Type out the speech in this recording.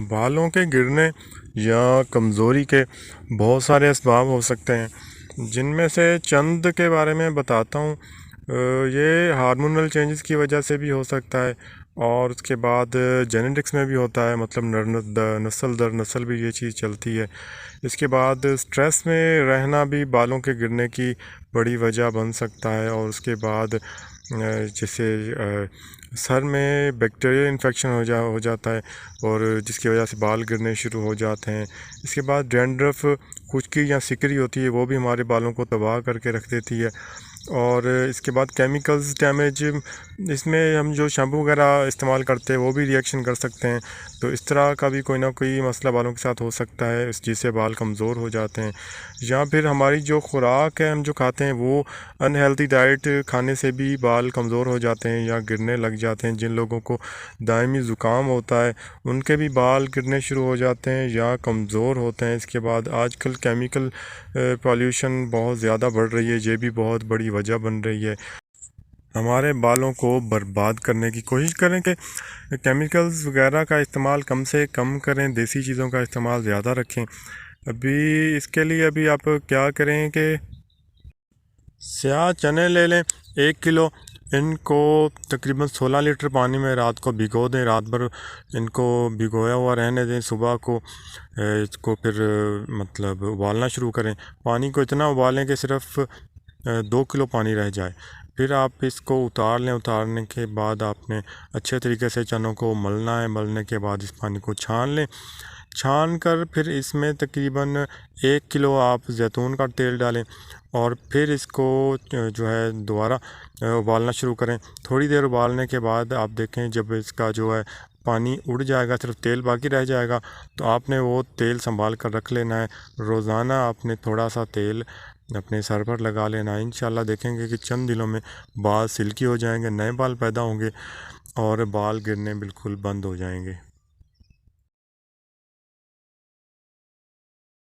बालों के गिरने या कमज़ोरी के बहुत सारे असबाब हो सकते हैं, जिनमें से चंद के बारे में बताता हूँ। ये हार्मोनल चेंजेस की वजह से भी हो सकता है, और उसके बाद जेनेटिक्स में भी होता है, मतलब नस्ल दर नस्ल भी ये चीज़ चलती है। इसके बाद स्ट्रेस में रहना भी बालों के गिरने की बड़ी वजह बन सकता है। और उसके बाद जैसे सर में बैक्टीरियल इन्फेक्शन हो जाता है, और जिसकी वजह से बाल गिरने शुरू हो जाते हैं। इसके बाद डैंड्रफ, खुजली या सिकरी होती है, वो भी हमारे बालों को तबाह करके रख देती है। और इसके बाद केमिकल्स डैमेज, इसमें हम जो शैम्पू वगैरह इस्तेमाल करते हैं वो भी रिएक्शन कर सकते हैं। तो इस तरह का भी कोई ना कोई मसला बालों के साथ हो सकता है, जिससे बाल कमज़ोर हो जाते हैं। या फिर हमारी जो खुराक है, हम जो खाते हैं, वो अनहेल्दी डाइट खाने से भी बाल कमज़ोर हो जाते हैं या गिरने लग जाते हैं। जिन लोगों को दायमी ज़ुकाम होता है, उनके भी बाल गिरने शुरू हो जाते हैं या कमज़ोर होते हैं। इसके बाद आजकल केमिकल पॉल्यूशन बहुत ज़्यादा बढ़ रही है, ये भी बहुत बड़ी वजह बन रही है। हमारे बालों को बर्बाद करने की कोशिश करें कि केमिकल्स वगैरह का इस्तेमाल कम से कम करें, देसी चीज़ों का इस्तेमाल ज़्यादा रखें। अभी इसके लिए अभी आप क्या करें कि स्याह चने ले लें 1 किलो। इनको तकरीबन 16 लीटर पानी में रात को भिगो दें, रात भर इनको भिगोया हुआ रहने दें। सुबह को इसको फिर मतलब उबालना शुरू करें। पानी को इतना उबालें कि सिर्फ 2 किलो पानी रह जाए। फिर आप इसको उतार लें। उतारने के बाद आपने अच्छे तरीके से चनों को मलना है। मलने के बाद इस पानी को छान लें। छान कर फिर इसमें तकरीबन 1 किलो आप जैतून का तेल डालें, और फिर इसको जो है दोबारा उबालना शुरू करें। थोड़ी देर उबालने के बाद आप देखें, जब इसका जो है पानी उड़ जाएगा, सिर्फ तेल बाकी रह जाएगा, तो आपने वो तेल संभाल कर रख लेना है। रोज़ाना आपने थोड़ा सा तेल अपने सर पर लगा लेना है। इंशाल्लाह देखेंगे कि चंद दिनों में बाल सिल्की हो जाएंगे, नए बाल पैदा होंगे और बाल गिरने बिल्कुल बंद हो जाएंगे।